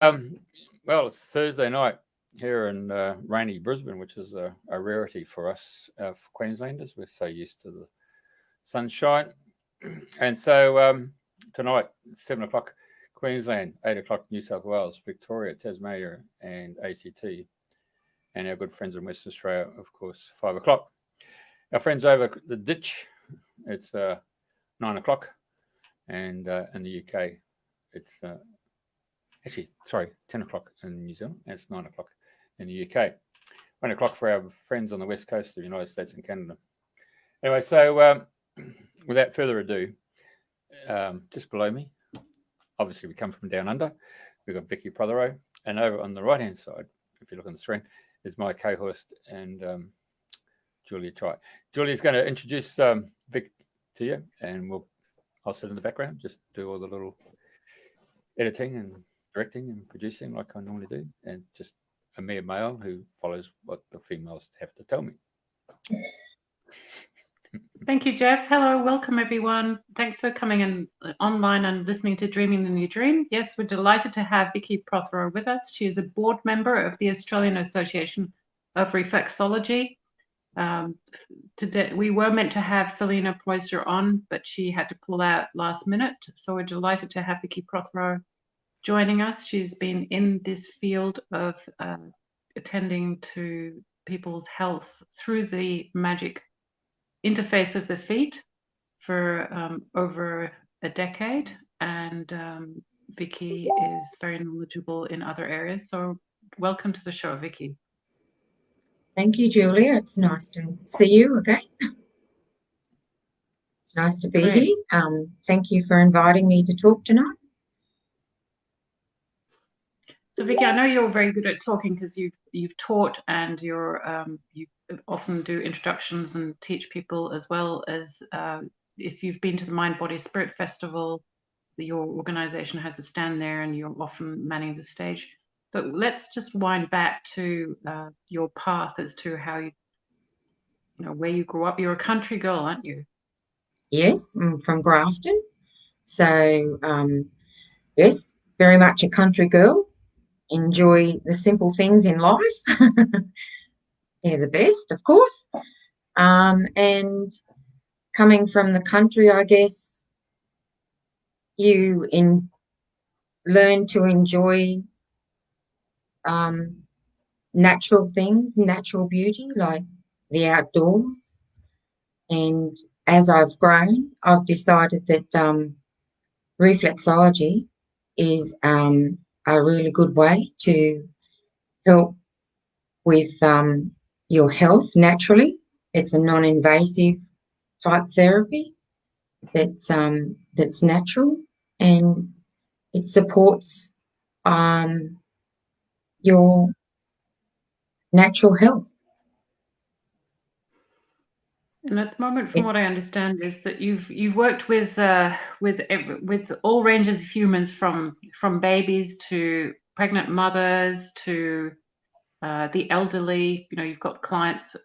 Well, it's Thursday night here in rainy Brisbane, which is a rarity for us, for Queenslanders. We're so used to the sunshine. And so tonight, 7 o'clock Queensland, 8 o'clock New South Wales, Victoria, Tasmania, and ACT. And our good friends in Western Australia, of course, 5 o'clock. Our friends over the ditch, it's 9 o'clock. And in the UK, it's actually, sorry, 10 o'clock in New Zealand, and it's 9 o'clock in the UK. 1 o'clock for our friends on the west coast of the United States and Canada. Anyway, so without further ado, just below me, obviously we come from down under, we've got Vicki Protheroe, and over on the right-hand side, if you look on the screen, is my co-host and Julia Chai. Julia's going to introduce Vic to you, and I'll sit in the background, just do all the little editing and directing and producing like I normally do, and just a mere male who follows what the females have to tell me. Thank you, Jeff. Hello, welcome everyone. Thanks for coming in online and listening to Dreaming the New Dream. Yes, we're delighted to have Vicki Protheroe with us. She is a board member of the Australian Association of Reflexology. Today we were meant to have Selena Poyser on, but she had to pull out last minute. So we're delighted to have Vicki Protheroe joining us. She's been in this field of attending to people's health through the magic interface of the feet for over a decade, and Vicki is very knowledgeable in other areas. So welcome to the show, Vicki. Thank you, Julia. It's nice to see you again. It's nice to be here. Thank you for inviting me to talk tonight. So Vicki, I know you're very good at talking because you've taught, and you often do introductions and teach people, as well as if you've been to the Mind Body Spirit Festival, your organization has a stand there and you're often manning the stage. But let's just wind back to your path as to how where you grew up. You're a country girl, aren't you? Yes, I'm from Grafton. So yes, very much a country girl. Enjoy the simple things in life. They're the best, of course. And coming from the country, I guess you learn to enjoy natural things, natural beauty, like the outdoors. And as I've grown, I've decided that reflexology is a really good way to help with your health naturally. It's a non-invasive type therapy that's natural, and it supports your natural health. And at the moment, from what I understand, is that you've worked with all ranges of humans, from babies to pregnant mothers to the elderly. You've got clients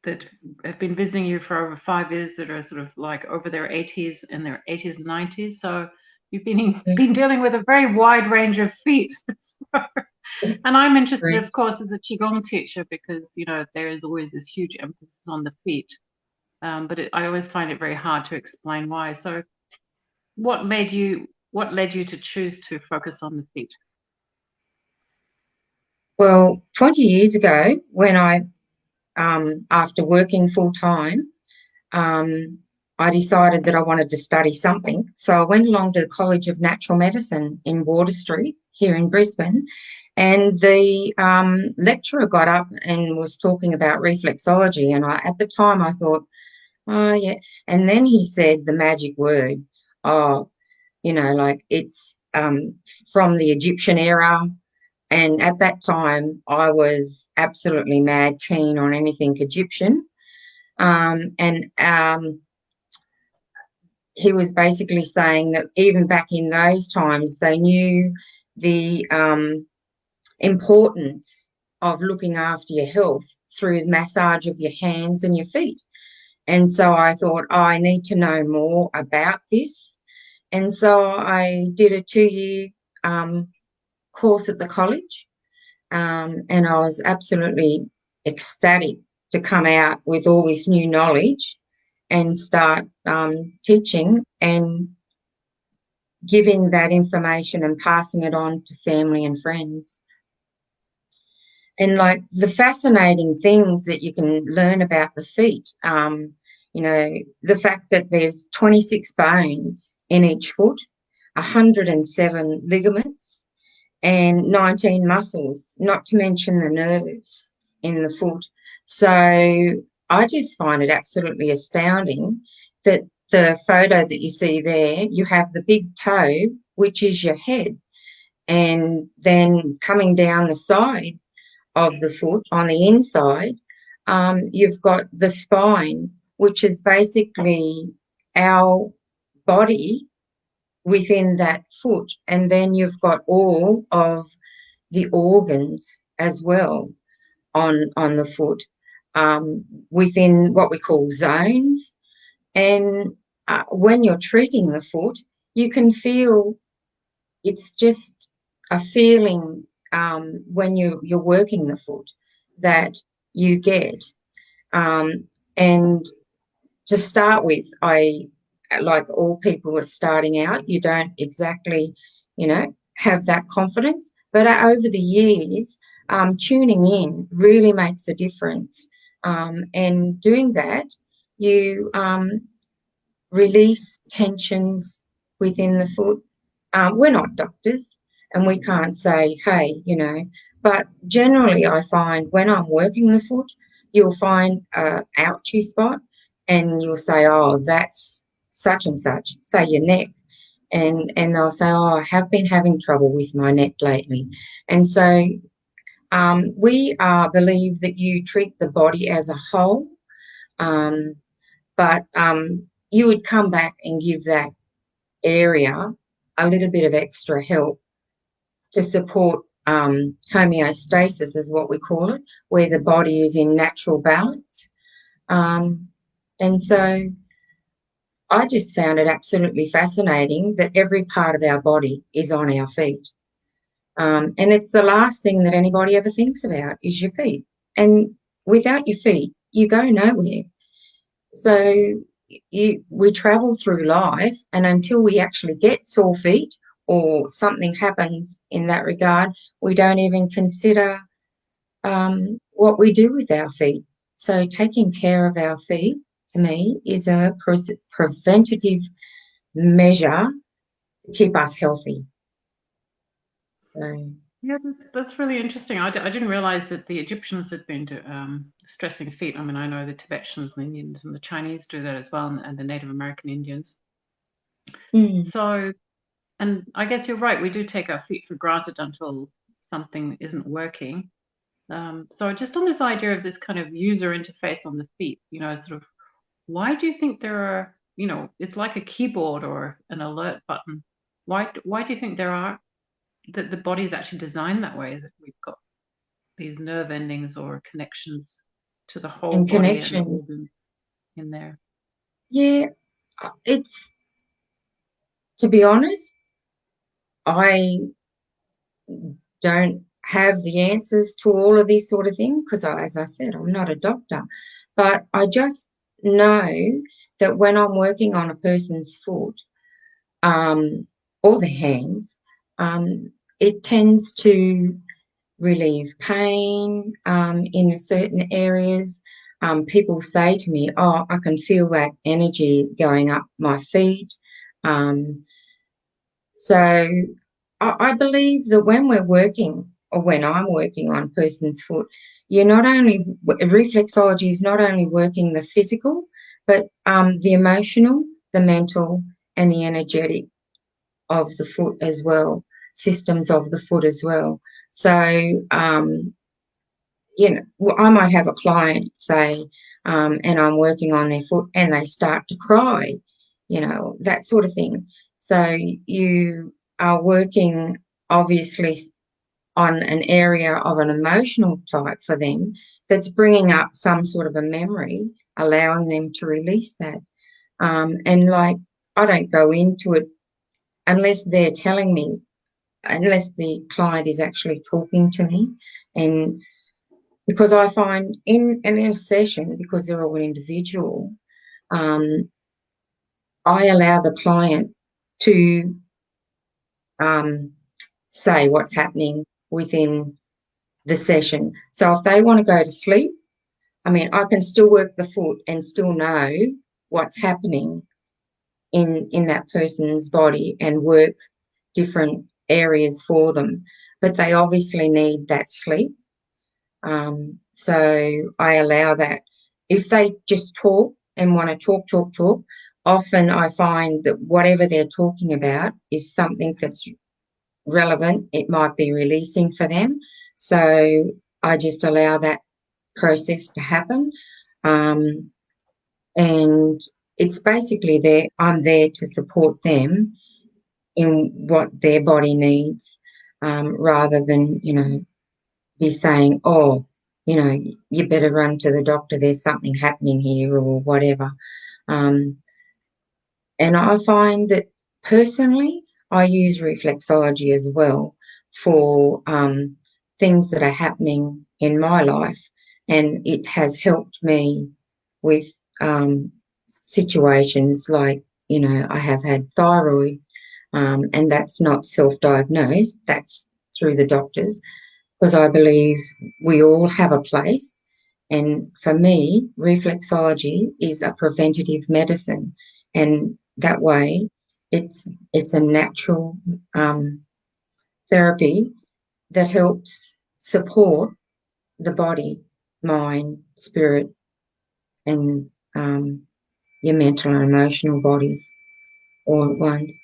that have been visiting you for over 5 years that are sort of like over their 80s and 90s. So you've been dealing with a very wide range of feet. And I'm interested, of course, as a Qigong teacher, because there is always this huge emphasis on the feet, but I always find it very hard to explain why. So what led you to choose to focus on the feet? Well, 20 years ago, when I after working full time, I decided that I wanted to study something. So I went along to the College of Natural Medicine in Water Street here in Brisbane, and the lecturer got up and was talking about reflexology. And at the time I thought, oh yeah. And then he said the magic word, like it's from the Egyptian era. And at that time, I was absolutely mad keen on anything Egyptian. He was basically saying that even back in those times, they knew the importance of looking after your health through the massage of your hands and your feet. And so I thought, I need to know more about this. And so I did a 2-year course at the college, and I was absolutely ecstatic to come out with all this new knowledge and start teaching and giving that information and passing it on to family and friends. And like the fascinating things that you can learn about the feet, you know, the fact that there's 26 bones in each foot, 107 ligaments, and 19 muscles, not to mention the nerves in the foot. So I just find it absolutely astounding that the photo that you see there, you have the big toe, which is your head, and then coming down the side of the foot on the inside, you've got the spine, which is basically our body within that foot, and then you've got all of the organs as well on the foot, within what we call zones. And when you're treating the foot, you can feel, it's just a feeling when you're working the foot that you get. And to start with, like all people are starting out, you don't exactly, you know, have that confidence. But over the years, tuning in really makes a difference. And doing that, you release tensions within the foot. We're not doctors and we can't say, hey, you know, but generally I find when I'm working the foot, you'll find an ouchy spot and you'll say, oh, that's such and such, say your neck. And they'll say, oh, I have been having trouble with my neck lately. And so we believe that you treat the body as a whole, but you would come back and give that area a little bit of extra help to support homeostasis, is what we call it, where the body is in natural balance. And so I just found it absolutely fascinating that every part of our body is on our feet. And it's the last thing that anybody ever thinks about is your feet. And without your feet, you go nowhere. So we travel through life, and until we actually get sore feet or something happens in that regard, we don't even consider what we do with our feet. So taking care of our feet, to me, is a preventative measure to keep us healthy. So yeah, that's really interesting. I didn't realize that the Egyptians had been stressing feet. I mean, I know the Tibetans and the Indians and the Chinese do that as well, and the Native American Indians. So, and I guess you're right, we do take our feet for granted until something isn't working. So just on this idea of this kind of user interface on the feet, you know, sort of, why do you think there are, you know, it's like a keyboard or an alert button. Why do you think there are, that the body is actually designed that way, that we've got these nerve endings or connections to the whole and body connections and organ in there? Yeah, it's, to be honest, I don't have the answers to all of this sort of thing because, as I said, I'm not a doctor. But I just know that when I'm working on a person's foot or their hands, it tends to relieve pain in certain areas. People say to me, oh, I can feel that energy going up my feet. So I believe that when we're working, or when I'm working on a person's foot, you're not only, reflexology is not only working the physical, but the emotional, the mental, and the energetic of the foot as well, systems of the foot as well. So, you know, I might have a client say, and I'm working on their foot and they start to cry, you know, that sort of thing. So you are working obviously on an area of an emotional type for them that's bringing up some sort of a memory, allowing them to release that. And like, I don't go into it unless they're telling me unless the client is actually talking to me. And because I find in a session, because they're all individual, I allow the client to say what's happening within the session. So if they want to go to sleep, I mean, I can still work the foot and still know what's happening in that person's body and work different areas for them. But they obviously need that sleep. So I allow that. If they just talk and want to talk, often I find that whatever they're talking about is something that's relevant. It might be releasing for them. So I just allow that process to happen. And it's basically I'm there to support them in what their body needs, rather than, be saying, oh, you better run to the doctor, there's something happening here or whatever. And I find that personally, I use reflexology as well for things that are happening in my life. And it has helped me with situations like, I have had thyroid, and that's not self-diagnosed, that's through the doctors, because I believe we all have a place. And for me, reflexology is a preventative medicine. And that way, it's a natural therapy that helps support the body, mind, spirit, and your mental and emotional bodies all at once.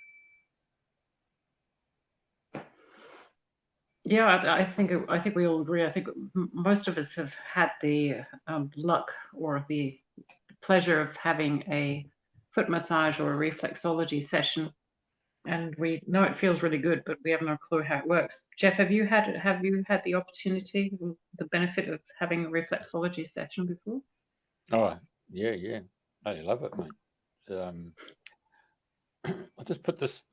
Yeah, I think we all agree. I think most of us have had the luck or the pleasure of having a foot massage or a reflexology session, and we know it feels really good, but we have no clue how it works. Jeff, have you had the opportunity, the benefit of having a reflexology session before? Oh, yeah. I love it, mate. I'll just put this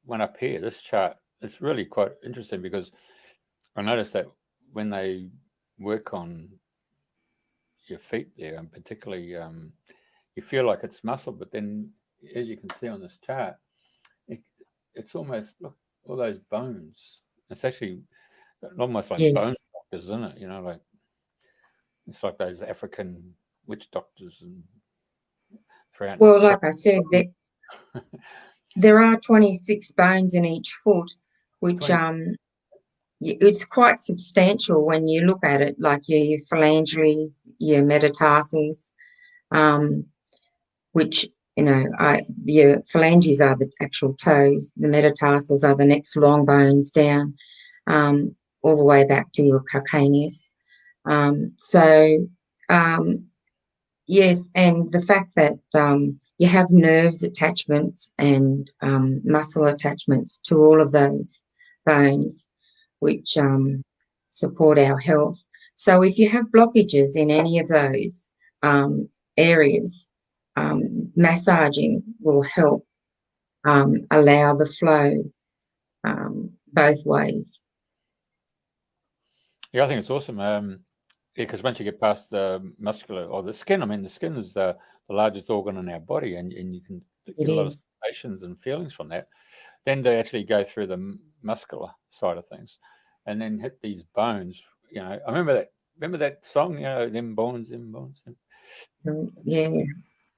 one up here, this chart. It's really quite interesting because I noticed that when they work on your feet there, and particularly you feel like it's muscle, but then as you can see on this chart, it's almost, look, all those bones. It's actually almost like bone Yes. doctors, isn't it? Like it's like those African witch doctors and throughout. Well, like I said, there are 26 bones in each foot, which it's quite substantial when you look at it, like your phalanges, your metatarsals, which, your phalanges are the actual toes, the metatarsals are the next long bones down, all the way back to your calcaneus. Yes, and the fact that you have nerves attachments and muscle attachments to all of those bones, which support our health. So if you have blockages in any of those areas, massaging will help allow the flow both ways. Yeah, I think it's awesome. Because once you get past the muscular or the skin, the skin is the largest organ in our body, and you can get a lot of sensations and feelings from that. Then to actually go through the muscular side of things, and then hit these bones. I remember that song. Them bones, them bones. Yeah.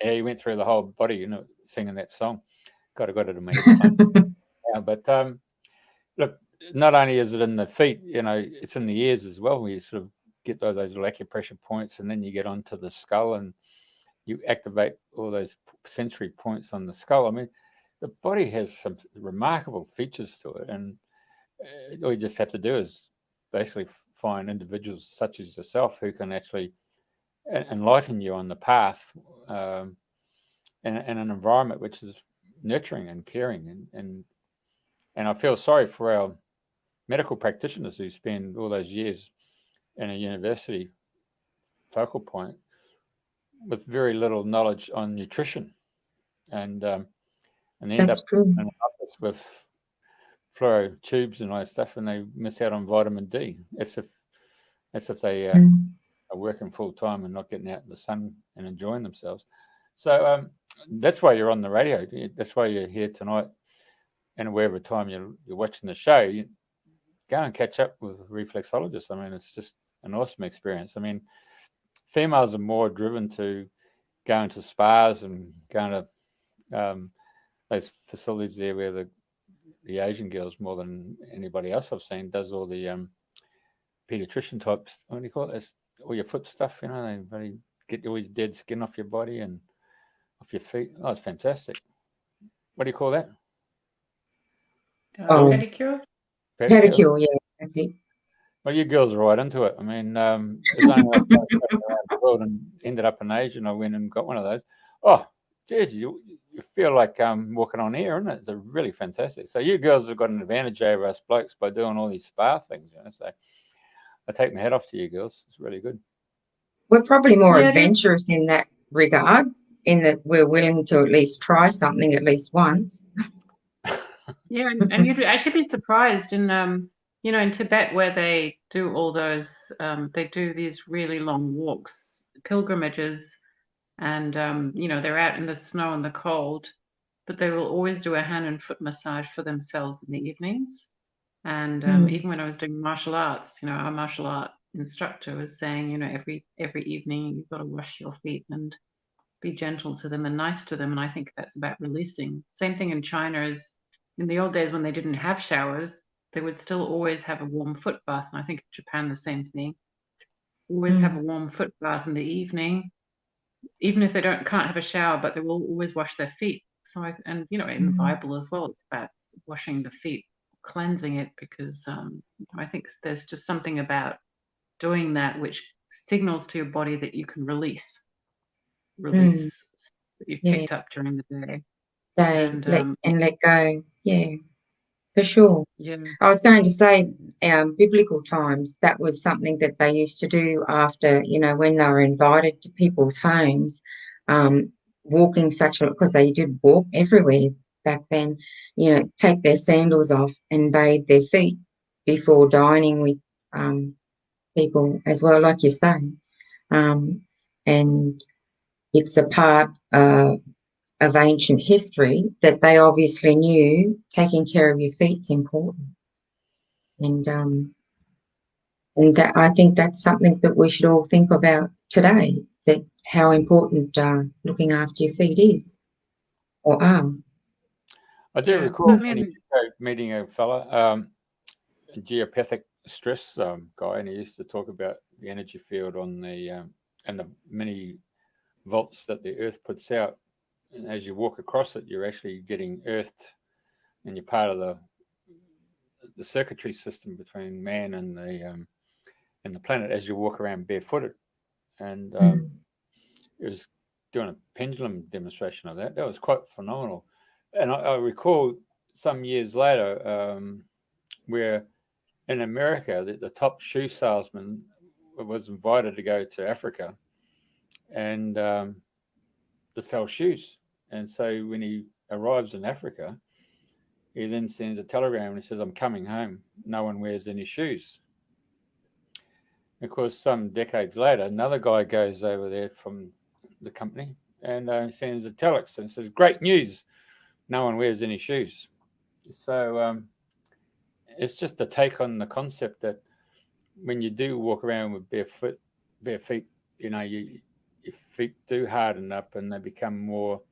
Yeah, you went through the whole body. Singing that song. Got it in my head. Yeah, but look, not only is it in the feet, it's in the ears as well. Where you sort of get those little acupressure points, and then you get onto the skull and you activate all those sensory points on the skull. The body has some remarkable features to it, and all you just have to do is basically find individuals such as yourself who can actually enlighten you on the path in an environment which is nurturing and caring. And I feel sorry for our medical practitioners who spend all those years in a university focal point with very little knowledge on nutrition, and end That's up true. in an office with fluoro tubes and all that stuff, and they miss out on vitamin D. That's if they are working full time and not getting out in the sun and enjoying themselves. So that's why you're on the radio. That's why you're here tonight. And wherever time you're watching the show, you go and catch up with reflexologists. I mean, it's just an awesome experience. I mean, females are more driven to going to spas and going to those facilities there where the Asian girls, more than anybody else I've seen, does all the pediatrician types. What do you call it? All your foot stuff, you know, they get all your dead skin off your body and off your feet. Oh, it's fantastic. What do you call that? Pedicures? Pedicure, yeah, that's it. Well, you girls are right into it. I mean, there's only like around the world and ended up in Asia, and I went and got one of those. Oh, geez, you feel like walking on air, isn't it? It's really fantastic. So you girls have got an advantage over us blokes by doing all these spa things, you know. So I take my hat off to you girls. It's really good. We're probably more adventurous in that regard, in that we're willing to at least try something at least once. Yeah, and you'd actually be surprised in you know, in Tibet, where they do all those they do these really long walks, pilgrimages, and you know, they're out in the snow and the cold, but they will always do a hand and foot massage for themselves in the evenings. And even when I was doing martial arts, you know, our martial art instructor was saying, you know, every evening you've got to wash your feet and be gentle to them and nice to them. And I think that's about releasing. Same thing in China is in the old days when they didn't have showers, they would still always have a warm foot bath. And I think in Japan, the same thing. Always have a warm foot bath in the evening, even if they can't have a shower, but they will always wash their feet. So and you know, in the Bible as well, it's about washing the feet, cleansing it, because I think there's just something about doing that which signals to your body that you can release that you've picked up during the day. And let go. Yeah, for sure. Yeah. I was going to say, biblical times, that was something that they used to do after, you know, when they were invited to people's homes, walking because they did walk everywhere back then, you know, take their sandals off and bathe their feet before dining with people as well, like you say. And it's a part of ancient history that they obviously knew taking care of your feet is important. And that, I think that's something that we should all think about today, that how important looking after your feet is or are. I do recall meeting a fella, a geopathic stress guy, and he used to talk about the energy field on the and the many volts that the earth puts out. And as you walk across it, you're actually getting earthed, and you're part of the circuitry system between man and the planet as you walk around barefooted. And it was doing a pendulum demonstration of that. That was quite phenomenal. And I recall some years later where in America, the top shoe salesman was invited to go to Africa and to sell shoes. And so when he arrives in Africa, he then sends a telegram and he says, "I'm coming home. No one wears any shoes." Of course, some decades later, another guy goes over there from the company and sends a telex and says, "Great news. No one wears any shoes." So it's just a take on the concept that when you do walk around with bare feet, you know, your feet do harden up and they become more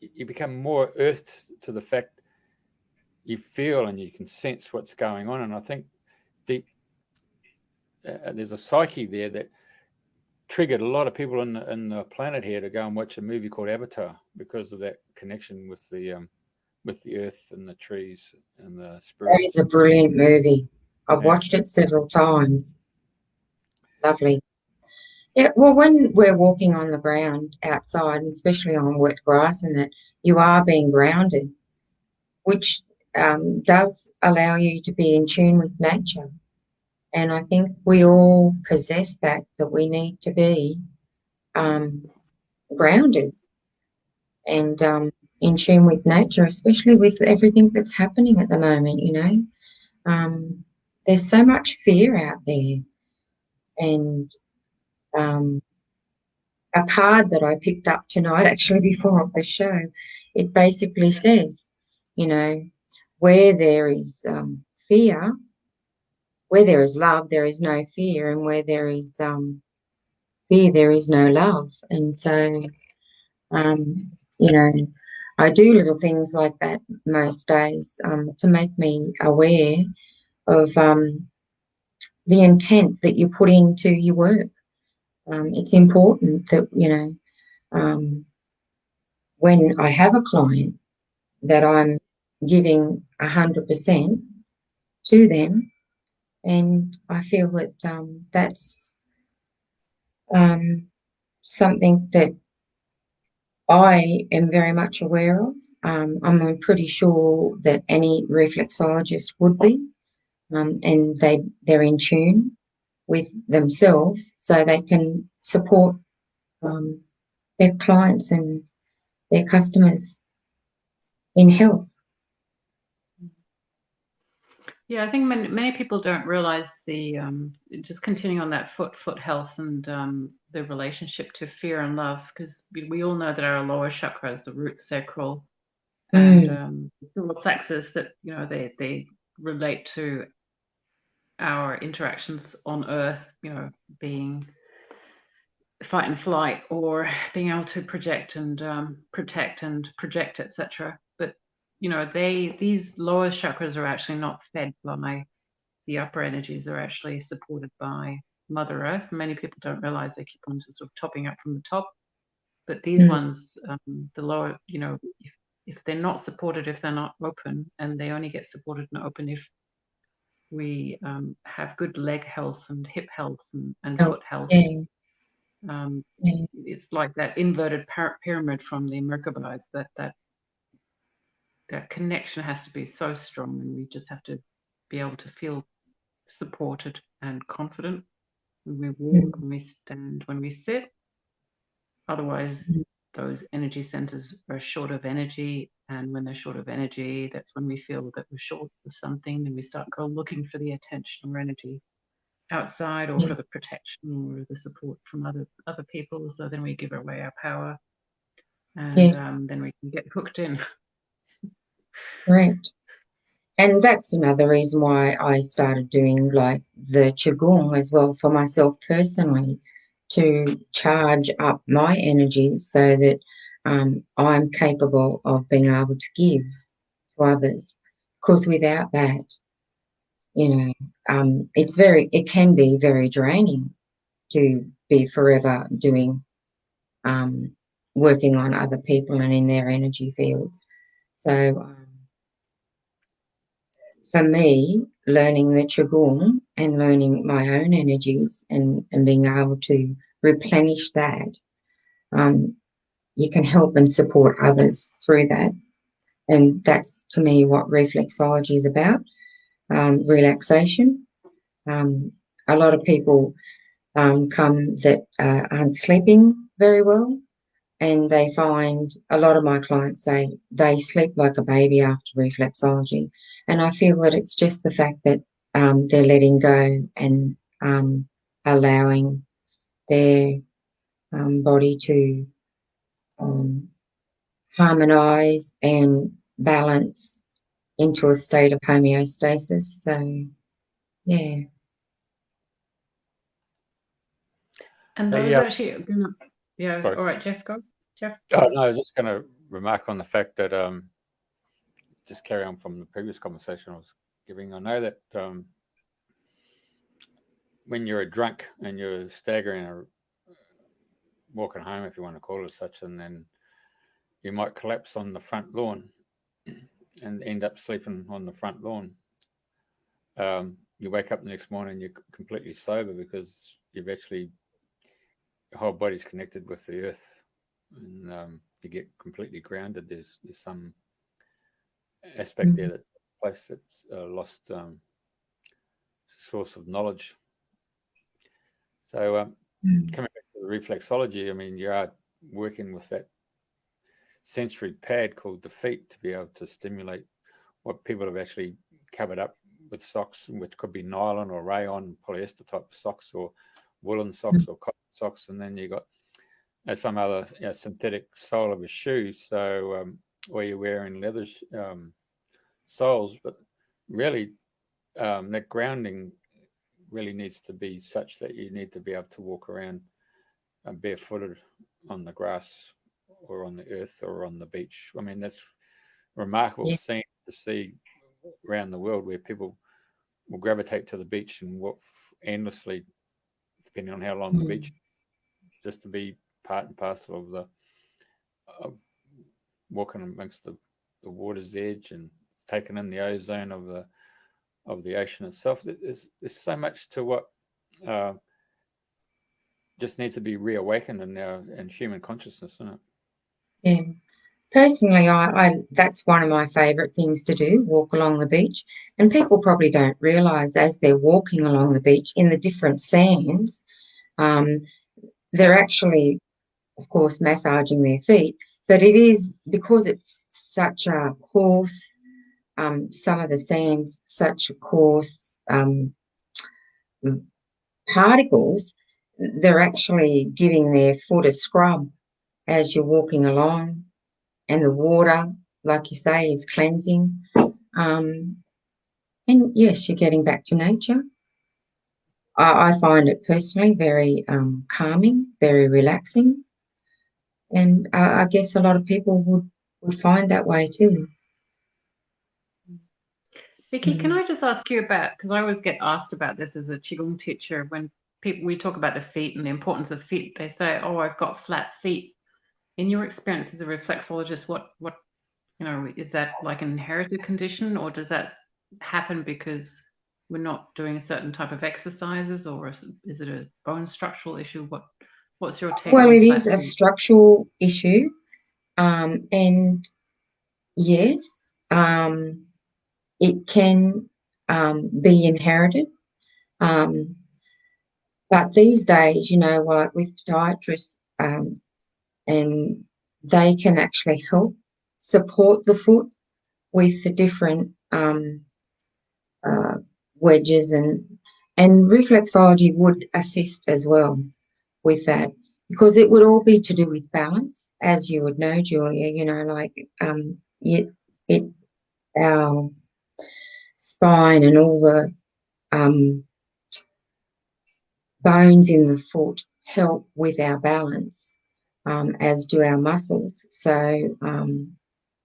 you become more earthed to the fact you feel and you can sense what's going on. And I think deep there's a psyche there that triggered a lot of people in the planet here to go and watch a movie called Avatar because of that connection with the earth and the trees and the spirit. That is a brilliant movie. I've watched it several times. Lovely. Yeah, well, when we're walking on the ground outside, and especially on wet grass and that, you are being grounded, which does allow you to be in tune with nature. And I think we all possess that we need to be grounded. And in tune with nature, especially with everything that's happening at the moment, There's so much fear out there. And a card that I picked up tonight, actually before the show, it basically says, where there is fear, where there is love, there is no fear, and where there is fear, there is no love. And so, I do little things like that most days to make me aware of the intent that you put into your work. It's important that, when I have a client, that I'm giving 100% to them, and I feel that that's something that I am very much aware of. I'm pretty sure that any reflexologist would be, and they're in tune with themselves, so they can support their clients and their customers in health. Yeah, I think many people don't realize the just continuing on that foot health and the relationship to fear and love, because we all know that our lower chakras, the root, sacral, and the reflexes, that they relate to our interactions on Earth, being fight and flight, or being able to project and protect and project, etc. But these lower chakras are actually not fed by the upper energies, are actually supported by Mother Earth. Many people don't realize they keep on just sort of topping up from the top, but these ones, the lower, if they're not supported, if they're not open, and they only get supported and open if we have good leg health and hip health and foot health. It's like that inverted pyramid from the Merkabites, that connection has to be so strong, and we just have to be able to feel supported and confident when we walk, when we stand, when we sit. Otherwise, those energy centers are short of energy, and when they're short of energy, that's when we feel that we're short of something, and we start looking for the attention or energy outside, or for the protection or the support from other people. So then we give away our power, and then we can get hooked in. Correct. And that's another reason why I started doing like the Qigong as well for myself personally, to charge up my energy so that I'm capable of being able to give to others. Because without that, it can be very draining to be forever doing working on other people and in their energy fields. So for me, learning the Qigong and learning my own energies and being able to replenish that, you can help and support others through that. And that's, to me, what reflexology is about, relaxation. A lot of people come that aren't sleeping very well, and they find, a lot of my clients say they sleep like a baby after reflexology. And I feel that it's just the fact that they're letting go and allowing their body to harmonise and balance into a state of homeostasis. So, yeah. And I was actually going to, all right, Jeff, go. Jeff? Oh, no, I was just going to remark on the fact that, just carry on from the previous conversation I was giving, I know that when you're a drunk and you're staggering or walking home, if you want to call it such, and then you might collapse on the front lawn and end up sleeping on the front lawn. You wake up the next morning, you're completely sober because you've actually, your whole body's connected with the earth, and you get completely grounded. There's some aspect there, that place that's lost source of knowledge. So coming back to the reflexology, I mean, you are working with that sensory pad called the feet to be able to stimulate what people have actually covered up with socks, which could be nylon or rayon, polyester type socks, or woolen socks or cotton socks, and then you got some other synthetic sole of a shoe, so where you're wearing leather soles, but really that grounding really needs to be such that you need to be able to walk around barefooted on the grass or on the earth or on the beach. I mean, that's remarkable scene to see around the world, where people will gravitate to the beach and walk endlessly, depending on how long the beach is, just to be part and parcel of the walking amongst the water's edge and taking in the ozone of the ocean itself. There's so much to what just needs to be reawakened in human consciousness, isn't it? Yeah. Personally, I that's one of my favourite things to do, walk along the beach. And people probably don't realise, as they're walking along the beach in the different sands, they're actually, of course, massaging their feet. But it is, because it's such a coarse, some of the sands, such coarse particles, they're actually giving their foot a scrub as you're walking along. And the water, like you say, is cleansing. And yes, you're getting back to nature. I find it personally very calming, very relaxing. And I guess a lot of people would find that way too. Vicki, can I just ask you about, because I always get asked about this as a Qigong teacher, when we talk about the feet and the importance of feet, they say, oh, I've got flat feet. In your experience as a reflexologist, what is that like an inherited condition, or does that happen because we're not doing a certain type of exercises, or is it a bone structural issue? What's your take? Well, on it flat is a feet? structural issue, and yes, it can be inherited. But these days, like with podiatrists, and they can actually help support the foot with the different wedges, and reflexology would assist as well with that, because it would all be to do with balance, as you would know, Julia. Like our spine and all the bones in the foot help with our balance, as do our muscles. So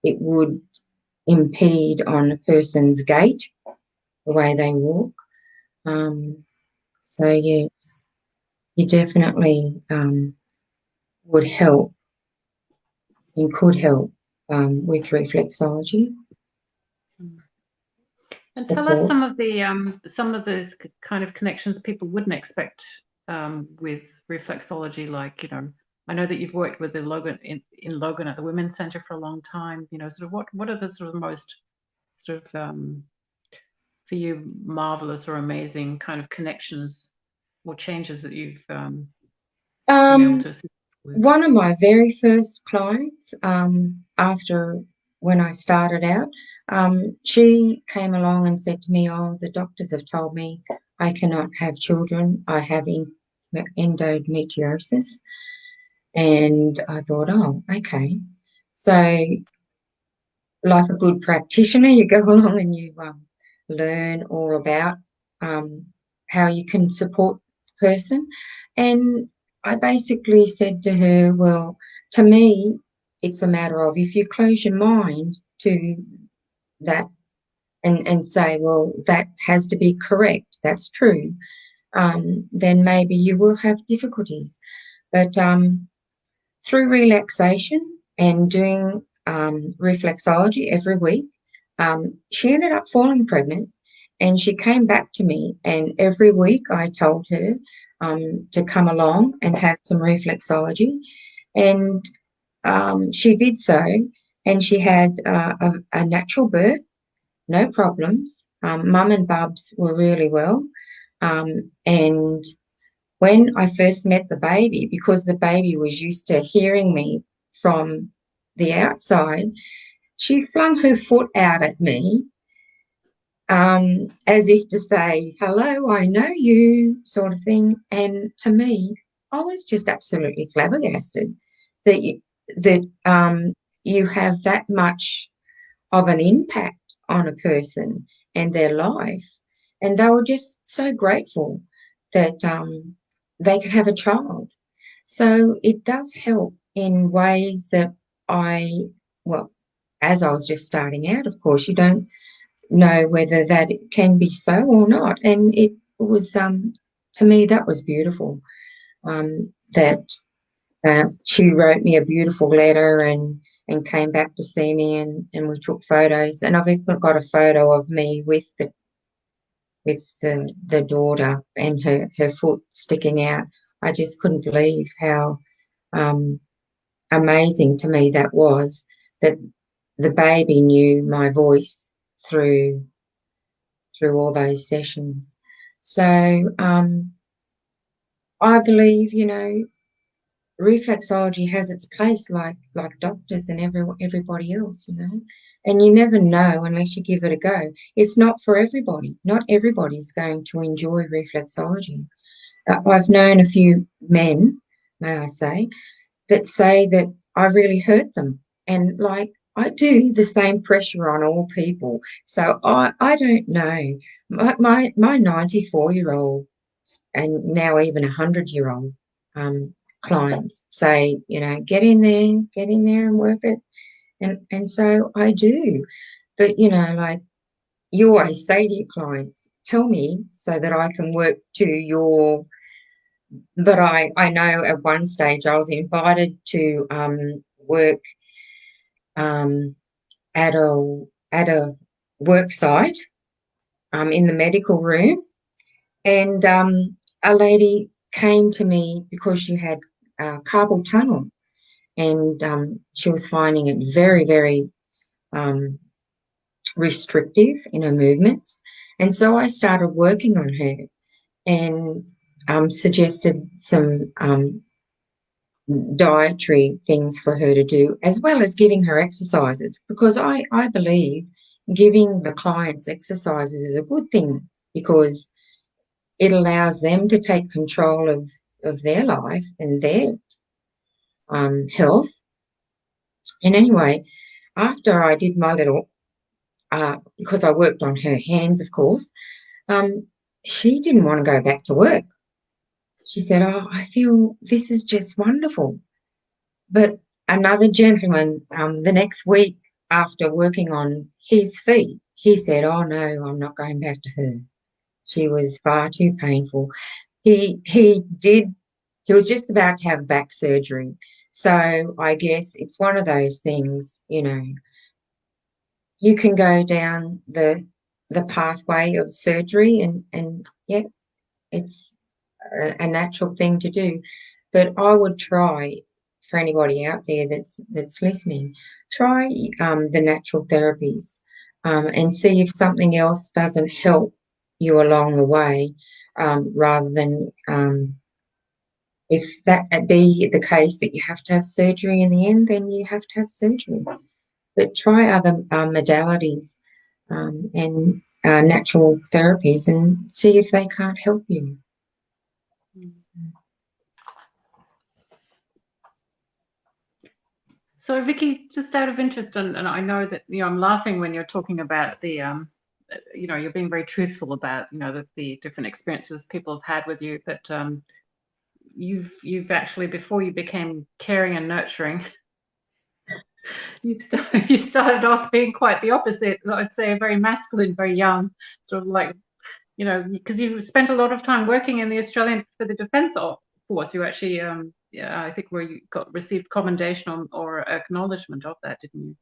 it would impede on a person's gait, the way they walk. So yes, you definitely would help and could help with reflexology. And support. tell us some of the kind of connections people wouldn't expect with reflexology. Like, I know that you've worked with Logan in Logan at the Women's Centre for a long time. Sort of what are the sort of most sort of for you marvelous or amazing kind of connections or changes that you've been able to assist with? One of my very first clients, after when I started out, she came along and said to me, oh, the doctors have told me I cannot have children. I have endometriosis. And I thought, oh, okay. So like a good practitioner, you go along and you learn all about how you can support the person. And I basically said to her, well, to me, it's a matter of, if you close your mind to that and say, well, that has to be correct, that's true, then maybe you will have difficulties. But through relaxation and doing reflexology every week, she ended up falling pregnant, and she came back to me, and every week I told her to come along and have some reflexology, and she did so, and she had a natural birth, no problems. Mum and Bubs were really well, and when I first met the baby, because the baby was used to hearing me from the outside, she flung her foot out at me, as if to say, hello, I know you, sort of thing. And to me, I was just absolutely flabbergasted that you have that much of an impact on a person and their life. And they were just so grateful that they could have a child. So it does help in ways that well, as I was just starting out, of course, you don't know whether that can be so or not. And it was, to me, that was beautiful, that she wrote me a beautiful letter and came back to see me, and we took photos. And I've even got a photo of me with the daughter and her foot sticking out. I just couldn't believe how amazing to me that was, that the baby knew my voice through all those sessions. So I believe, reflexology has its place, like doctors and everybody else, and you never know unless you give it a go. It's not for everybody. Not everybody's going to enjoy reflexology. I've known a few men, may I say that I really hurt them, and I do the same pressure on all people. So I don't know. My 94-year-old and now even 100-year-old clients say, get in there and work it. And so I do. But, you always say to your clients, tell me so that I can work to your... But I know at one stage I was invited to work at a work site in the medical room, and a lady came to me because she had carpal tunnel, and she was finding it very, very restrictive in her movements. And so I started working on her and suggested some dietary things for her to do, as well as giving her exercises, because I believe giving the clients exercises is a good thing, because it allows them to take control of their life and their health. And anyway, after I did my little, because I worked on her hands, of course, she didn't want to go back to work. She said, oh, I feel this is just wonderful. But another gentleman, the next week after working on his feet, he said, oh, no, I'm not going back to her. She was far too painful. He was just about to have back surgery. So I guess it's one of those things, you can go down the pathway of surgery, and yeah, it's a natural thing to do. But I would try, for anybody out there that's listening, try the natural therapies and see if something else doesn't help you along the way, rather than if that be the case that you have to have surgery in the end, then you have to have surgery. But try other modalities and natural therapies and see if they can't help you. So Vicki, just out of interest, and I know that I'm laughing when you're talking about the you're being very truthful about the different experiences people have had with you, but you've actually, before you became caring and nurturing, you started off being quite the opposite. I'd say very masculine, very young, sort of like, because you've spent a lot of time working in the Australian for the Defence Force. You actually, I think, where you received commendation or acknowledgement of that, didn't you?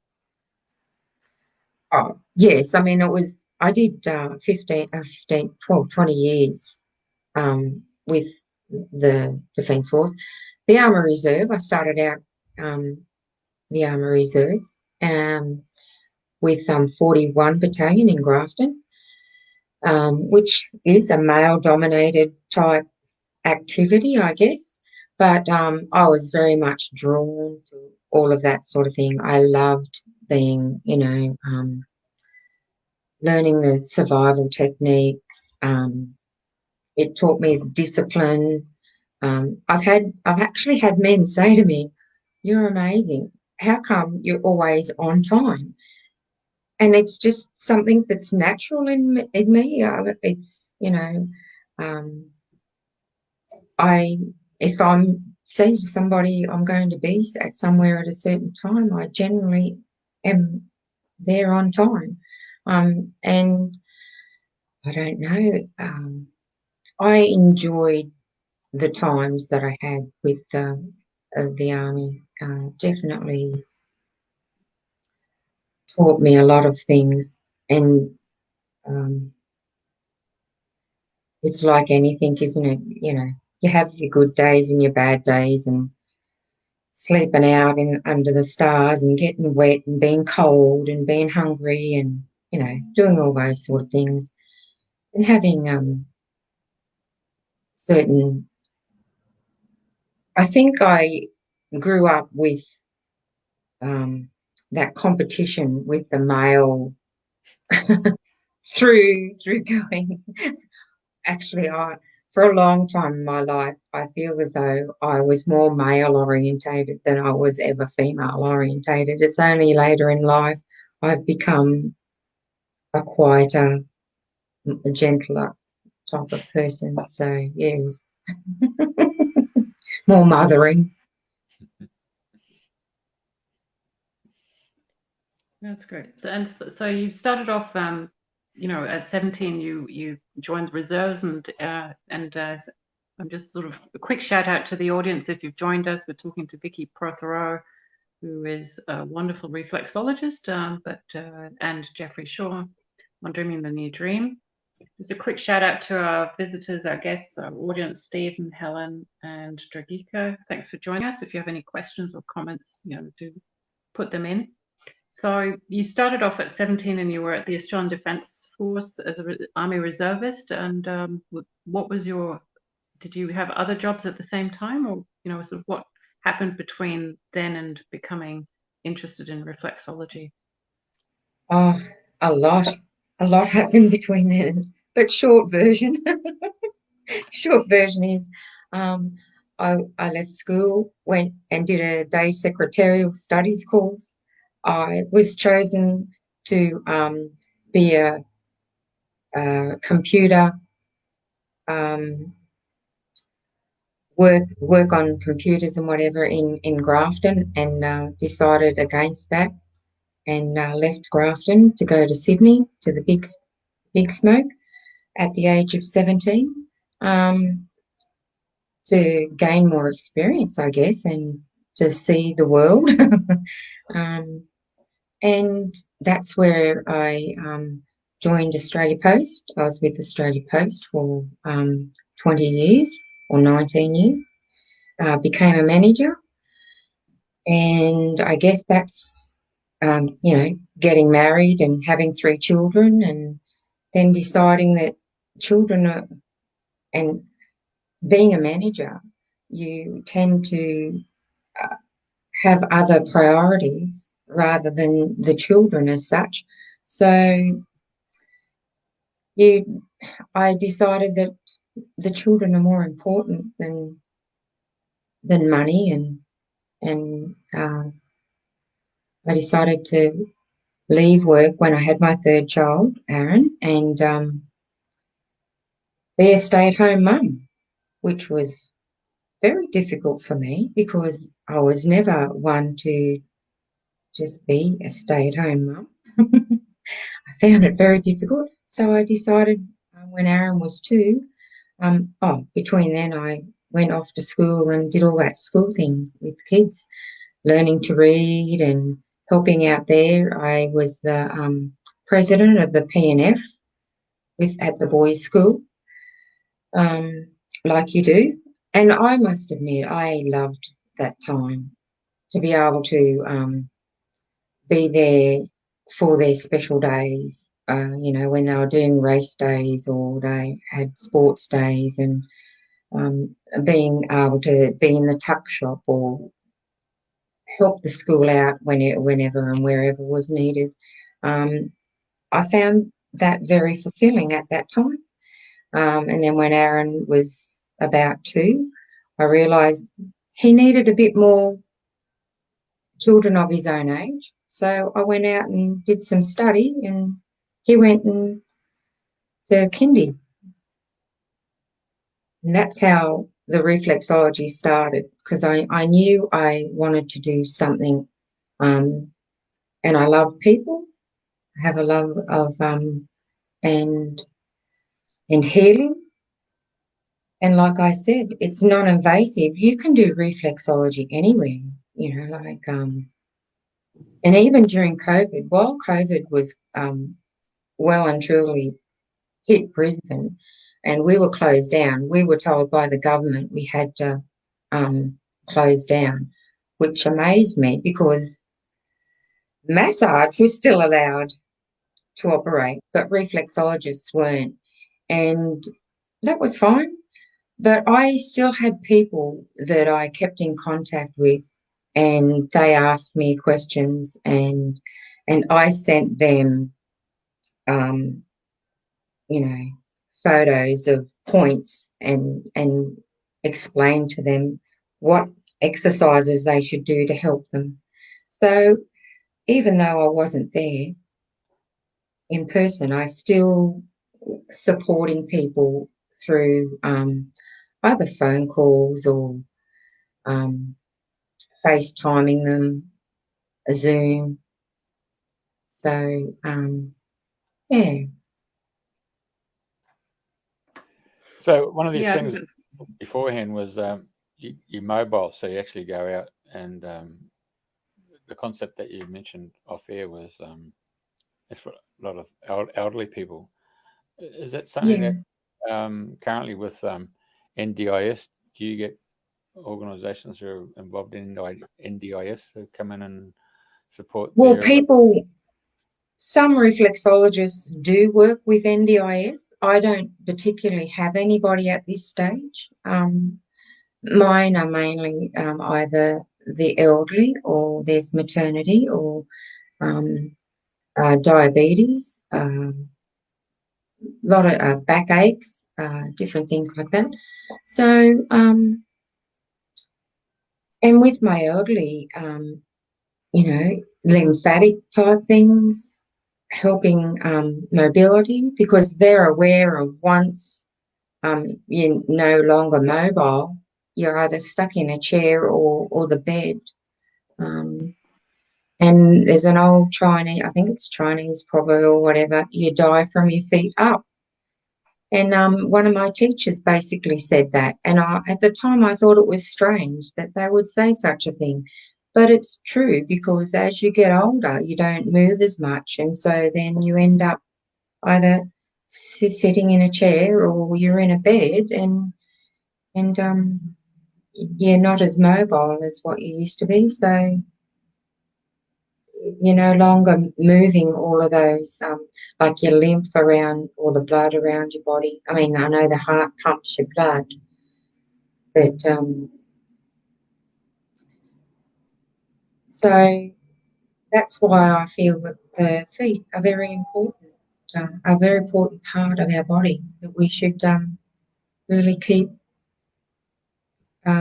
Oh, yes. I mean, I did 20 years with the Defence Force. The Army Reserve, I started out the Army Reserves with 41 Battalion in Grafton, which is a male-dominated type activity, I guess. But I was very much drawn to all of that sort of thing. I loved being, learning the survival techniques. It taught me discipline. I've actually had men say to me, "You're amazing. How come you're always on time?" And it's just something that's natural in me. It's, if I'm say to somebody I'm going to be at somewhere at a certain time, I generally am there on time. And I don't know. I enjoyed the times that I had with the army. Definitely taught me a lot of things, and it's like anything, isn't it? You have your good days and your bad days, and sleeping out under the stars and getting wet and being cold and being hungry and doing all those sort of things, and having certain. I think I grew up with that competition with the male through going. Actually, for a long time in my life, I feel as though I was more male orientated than I was ever female orientated. It's only later in life I've become a quieter, a gentler type of person. So yes, more mothering. That's great. So you started off, at 17, you joined the reserves, and I'm just sort of a quick shout out to the audience if you've joined us. We're talking to Vicki Protheroe, who is a wonderful reflexologist, and Jeffrey Shaw on Dreaming the New Dream. Just a quick shout out to our visitors, our guests, our audience, Steve and Helen and Dragika. Thanks for joining us. If you have any questions or comments, do put them in. So you started off at 17 and you were at the Australian Defence Force as an Army reservist. And what was did you have other jobs at the same time, or, sort of what happened between then and becoming interested in reflexology? Oh, a lot happened between then. But short version is I left school, went and did a day secretarial studies course. I was chosen to be a computer, work on computers and whatever in Grafton, and decided against that, and left Grafton to go to Sydney to the big smoke at the age of 17. To gain more experience, I guess, and to see the world. And that's where I joined Australia Post. I was with Australia Post for 20 years or 19 years, became a manager. And I guess that's, getting married and having 3 children, and then deciding that children are, and being a manager, you tend to have other priorities rather than the children as such. So I decided that the children are more important than money, and I decided to leave work when I had my 3rd child, Aaron, and be a stay-at-home mum, which was very difficult for me because I was never one to just be a stay-at-home mum. I found it very difficult. So I decided when Aaron was 2, between then I went off to school and did all that school things with kids, learning to read and helping out there. I was the president of the PNF at the boys' school, like you do. And I must admit, I loved that time to be able to be there for their special days, when they were doing race days or they had sports days, and being able to be in the tuck shop or help the school out whenever and wherever was needed. I found that very fulfilling at that time. And then when Aaron was about 2, I realised he needed a bit more children of his own age. So I went out and did some study, and he went to kindy. And that's how the reflexology started, because I knew I wanted to do something, and I love people. I have a love of and healing. And like I said, it's non-invasive. You can do reflexology anywhere, and even during COVID, while COVID was well and truly hit Brisbane and we were closed down, we were told by the government we had to close down, which amazed me because massage was still allowed to operate, but reflexologists weren't. And that was fine. But I still had people that I kept in contact with, and they asked me questions, and I sent them, photos of points and explained to them what exercises they should do to help them. So even though I wasn't there in person, I still supporting people through either phone calls or FaceTiming them, a Zoom. So, yeah. So one of these things beforehand was you mobile, so you actually go out, and the concept that you mentioned off air was it's for a lot of elderly people. Is that something that currently with NDIS, do you get organisations who are involved in NDIS who come in and support? Well, some reflexologists do work with NDIS. I don't particularly have anybody at this stage. Mine are mainly either the elderly, or there's maternity, or diabetes, a lot of backaches, different things like that. So, and with my elderly, lymphatic type things, helping mobility, because they're aware of once you're no longer mobile, you're either stuck in a chair or the bed. And there's an old Chinese, I think it's Chinese proverb or whatever, you die from your feet up. And one of my teachers basically said that. And at the time I thought it was strange that they would say such a thing. But it's true, because as you get older, you don't move as much. And so then you end up either sitting in a chair or you're in a bed, and you're not as mobile as what you used to be. So you're no longer moving all of those, like your lymph around, or the blood around your body. I mean, I know the heart pumps your blood, but so that's why I feel that the feet are very important, a very important part of our body that we should really keep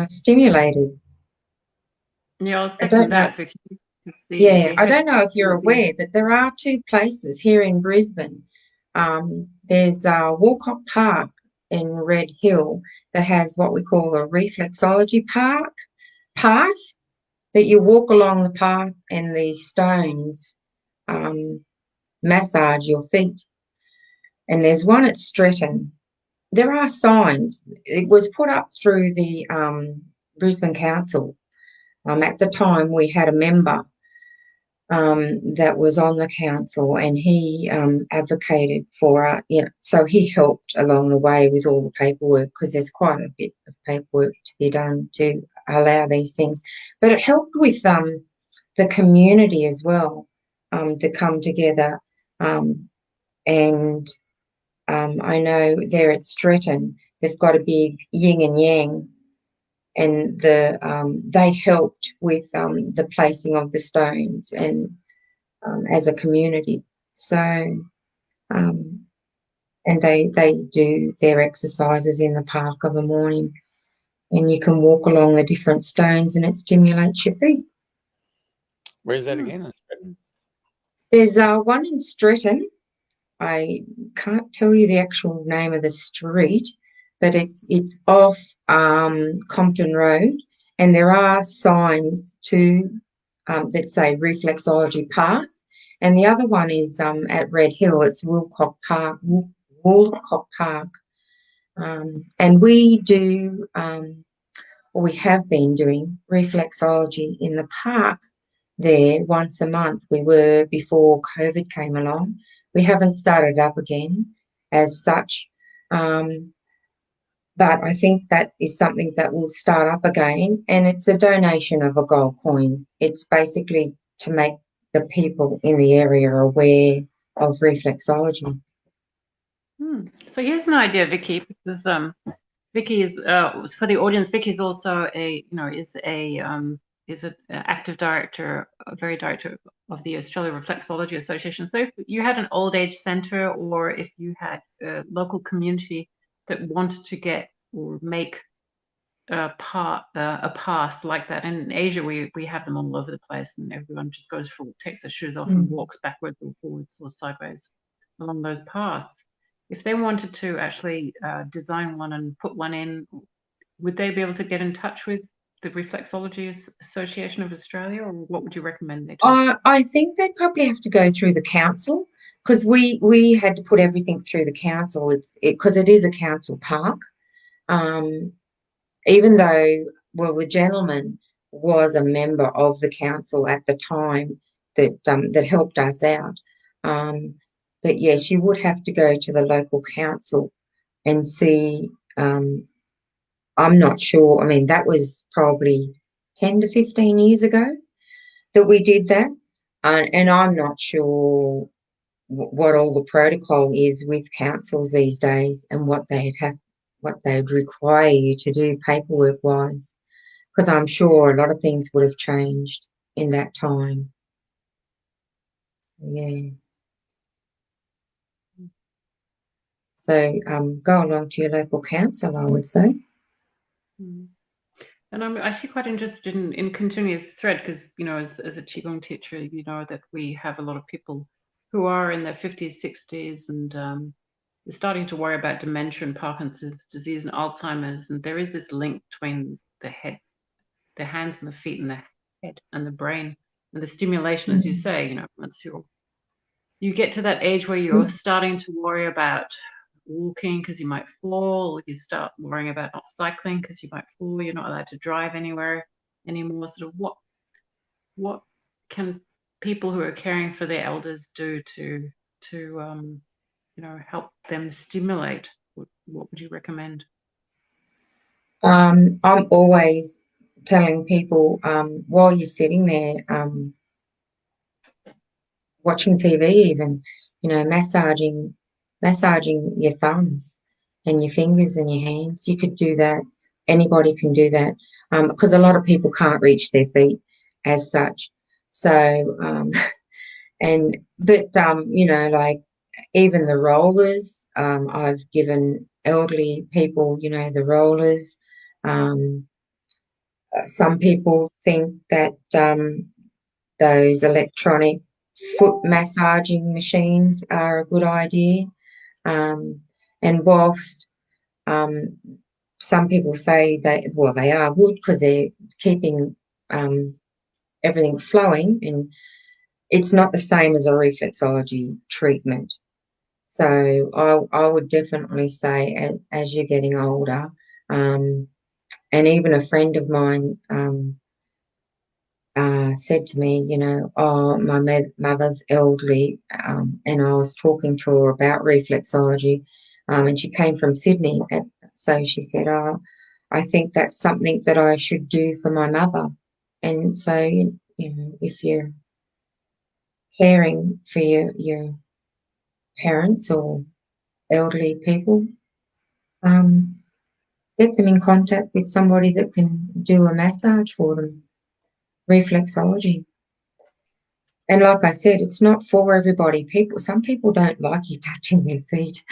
stimulated. Yeah, I'll second that, Vicki. I don't know if you're aware, but there are 2 places here in Brisbane. There's Walcott Park in Red Hill that has what we call a reflexology path, that you walk along the path and the stones massage your feet. And there's one at Stretton. There are signs. It was put up through the Brisbane Council. At the time, we had a member that was on the council, and he advocated for so he helped along the way with all the paperwork, because there's quite a bit of paperwork to be done to allow these things. But it helped with the community as well, to come together. And I know there at Stretton, they've got a big yin and yang and they helped with the placing of the stones and as a community. So, and they do their exercises in the park of a morning, and you can walk along the different stones, and it stimulates your feet. Where's that again? There's one in Stretton. I can't tell you the actual name of the street, but it's off Compton Road, and there are signs that say Reflexology Path, and the other one is at Red Hill. It's Woolcock Park, and we do, or we have been doing reflexology in the park there once a month. We were before COVID came along. We haven't started up again as such, but I think that is something that will start up again, and it's a donation of a gold coin. It's basically to make the people in the area aware of reflexology. So here's an idea, Vicki, because Vicki is for the audience. Vicki is also is an active director, a very director of the Australian Reflexology Association. So if you had an old age centre, or if you had a local community that wanted to get or make a path like that, and in Asia we have them all over the place, and everyone just goes for, takes their shoes off and walks backwards or forwards or sideways along those paths. If they wanted to actually design one and put one in, would they be able to get in touch with the Reflexology Association of Australia, or what would you recommend they do? I think they'd probably have to go through the council, because we had to put everything through the council. Because it is a council park. Even though, well, the gentleman was a member of the council at the time that helped us out. But yes, you would have to go to the local council and see. I'm not sure. I mean, that was probably 10 to 15 years ago that we did that. And I'm not sure what all the protocol is with councils these days, and what they'd require you to do paperwork wise, because I'm sure a lot of things would have changed in that time. So yeah. So go along to your local council, I would say. And I'm actually quite interested in continuing this thread, because, you know, as a Qigong teacher, you know that we have a lot of people who are in their 50s, 60s, and they're starting to worry about dementia and Parkinson's disease and Alzheimer's. And there is this link between the head, the hands and the feet, and the head and the brain, and the stimulation, as you say, you know, once you get to that age where you're starting to worry about walking because you might fall, you start worrying about not cycling because you might fall, you're not allowed to drive anywhere anymore. Sort of what can people who are caring for their elders do to you know, help them stimulate? What would you recommend? I'm always telling people, while you're sitting there watching TV, even, you know, massaging your thumbs and your fingers and your hands. You could do that. Anybody can do that, because a lot of people can't reach their feet as such. So, you know, like even the rollers, I've given elderly people, you know, the rollers. Some people think that those electronic foot massaging machines are a good idea. And whilst some people say they are good because they're keeping everything flowing, and it's not the same as a reflexology treatment. So I would definitely say, as you're getting older, and even a friend of mine said to me, you know, oh, my mother's elderly, and I was talking to her about reflexology, and she came from Sydney, so she said, oh, I think that's something that I should do for my mother. And so, you know, if you're caring for your parents or elderly people, get them in contact with somebody that can do a massage for them. Reflexology. And like I said, it's not for everybody. Some people don't like you touching their feet.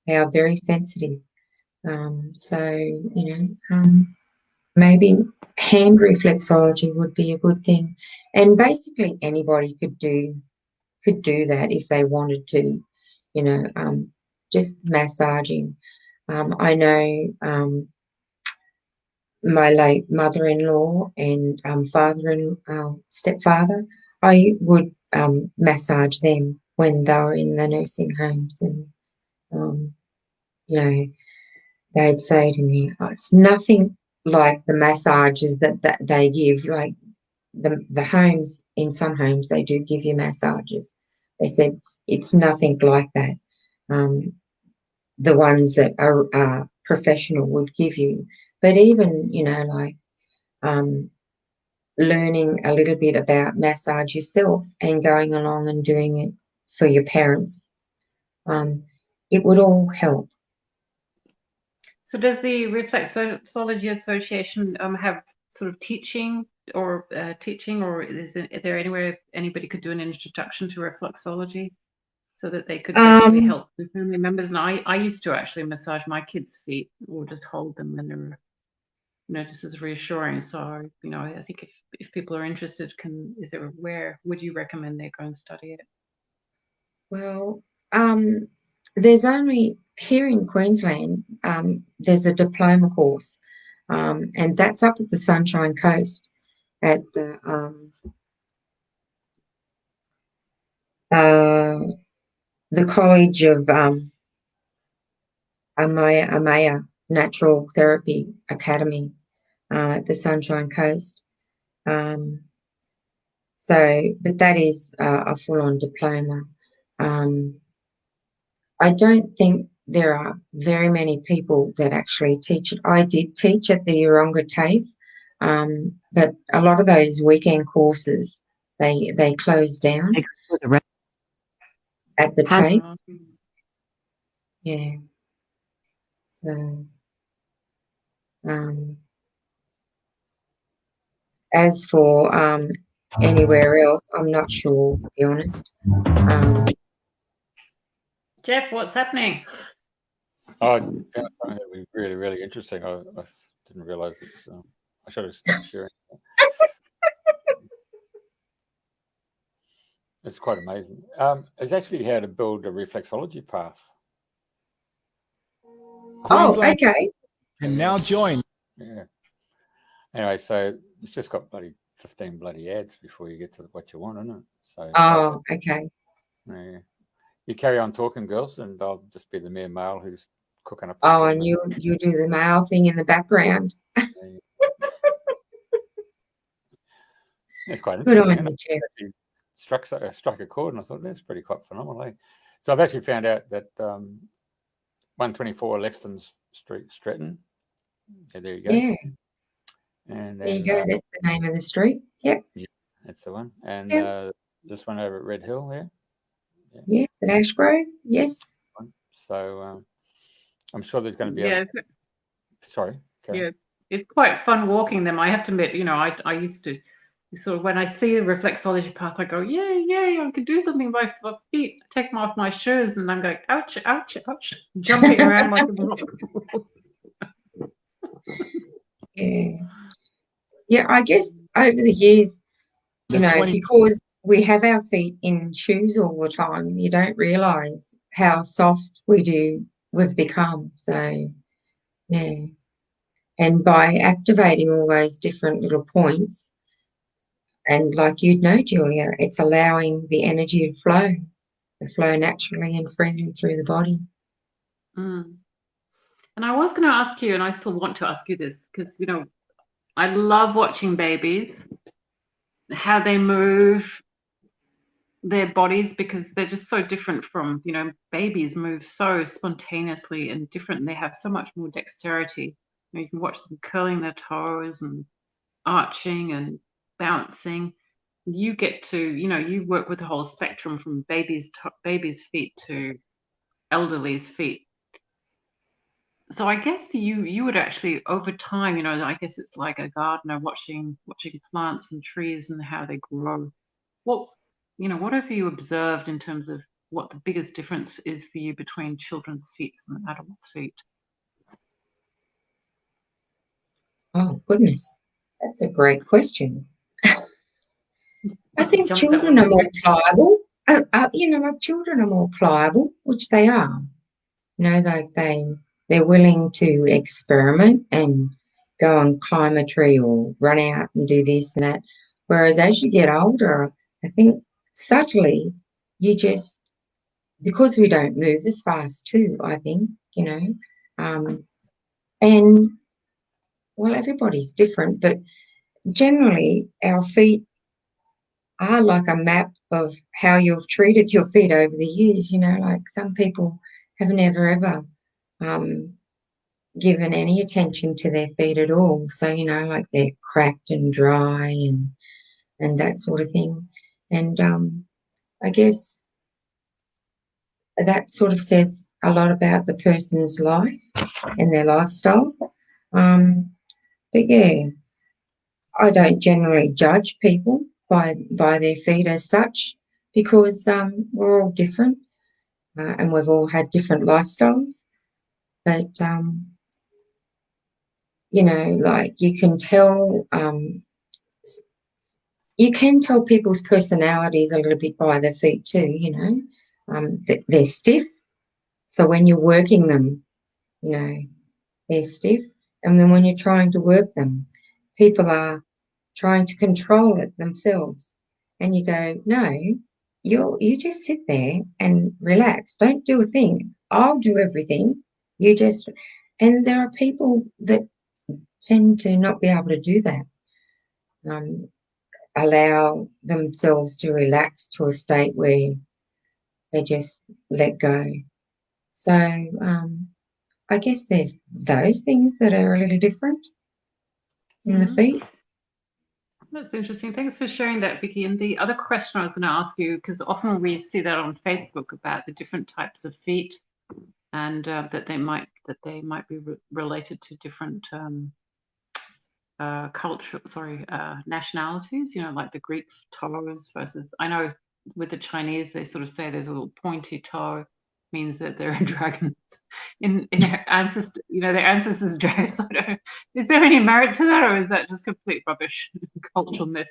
They are very sensitive. Maybe hand reflexology would be a good thing. And basically anybody could do that if they wanted to, just massaging. I know my late mother-in-law and stepfather, I would massage them when they were in the nursing homes, and they'd say to me, "Oh, it's nothing like the massages that they give. Like the homes, in some homes they do give you massages." They said it's nothing like that. The ones that are professional would give you, but even learning a little bit about massage yourself and going along and doing it for your parents, it would all help. So does the Reflexology Association have sort of teaching, or is there anywhere anybody could do an introduction to reflexology so that they could actually help the family members? And I used to actually massage my kids' feet, or just hold them when they were, just as reassuring. So, I think if people are interested, where would you recommend they go and study it? Well, there's only here in Queensland, there's a diploma course, and that's up at the Sunshine Coast at the College of Amaya Natural Therapy Academy at the Sunshine Coast. But that is a full-on diploma. I don't think there are very many people that actually teach it. I did teach at the Yeronga TAFE, but a lot of those weekend courses, they closed down at the TAFE. Yeah. So, as for anywhere else, I'm not sure, to be honest. Jeff, what's happening? Oh, I found something that was really, really interesting. I didn't realise it's. I should have stopped sharing. It's quite amazing. It's actually how to build a reflexology path. Queensland okay. Can now join. Yeah. Anyway, so it's just got 15 bloody ads before you get to what you want, isn't it? So. Okay. Yeah. You carry on talking, girls, and I'll just be the mere male who's cooking up. And you do the male thing in the background. It's quite Good interesting. on you, Jeff. Struck a chord, and I thought that's pretty quite phenomenal. Eh? So I've actually found out that 124 Lexton Street, Stretton. Yeah, there you go. Yeah. And then, there you go. That's the name of the street. Yep. Yeah, that's the one. And this one over at Red Hill there. Yeah. Yes, at Ashgrove. Yes. So I'm sure there's going to be. Yeah. Sorry. Yeah, it's quite fun walking them. I have to admit, I used to sort of, when I see the reflexology path, I go, yay, I could do something with my feet, take them off my shoes, and I'm going, ouch, ouch, ouch, jumping around like a rock. Yeah, I guess over the years, because we have our feet in shoes all the time, you don't realise how soft we've become. So, yeah. And by activating all those different little points, and like you'd know, Julia, it's allowing the energy to flow naturally and freely through the body. And I was going to ask you, and I still want to ask you this, because, I love watching babies, how they move their bodies, because they're just so different from, babies move so spontaneously and different, and they have so much more dexterity. You can watch them curling their toes and arching and bouncing. You get to, you work with the whole spectrum from babies' feet to elderly's feet. So I guess you would actually, over time, I guess it's like a gardener watching plants and trees and how they grow. What have you observed in terms of what the biggest difference is for you between children's feet and adults' feet? Oh, goodness. That's a great question. I think Jumped that children one are on more you. pliable. Like children are more pliable, which they are. Like they're willing to experiment and go and climb a tree or run out and do this and that. Whereas as you get older, I think subtly because we don't move as fast too, I think, and well, everybody's different, but generally our feet are like a map of how you've treated your feet over the years. Like some people have never ever given any attention to their feet at all. So, like they're cracked and dry and that sort of thing. And I guess that sort of says a lot about the person's life and their lifestyle. But yeah, I don't generally judge people by their feet as such because we're all different and we've all had different lifestyles. But like you can tell people's personalities a little bit by their feet too. They're stiff, so when you're working them, they're stiff, and then when you're trying to work them, people are trying to control it themselves, and you go, no, you just sit there and relax, don't do a thing, I'll do everything, and there are people that tend to not be able to do that, allow themselves to relax to a state where they just let go. So I guess there's those things that are a little different in the feet. That's interesting. Thanks for sharing that, Vicki. And the other question I was going to ask you, because often we see that on Facebook about the different types of feet, and that they might be related to different nationalities. Like the Greek toes versus. I know with the Chinese, they sort of say there's a little pointy toe, means that they're dragons in their ancestors. Their ancestors dragons. Is there any merit to that, or is that just complete rubbish, cultural myth?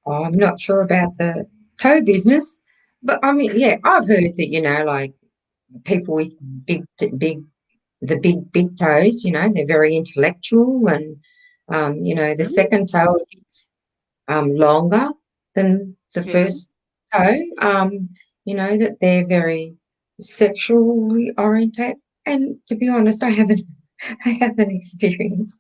Oh, I'm not sure about the toe business, but I mean, yeah, I've heard that, like people with big toes, they're very intellectual and, the second toe, if it's longer than the first toe, that they're very sexually oriented. And to be honest, I haven't experienced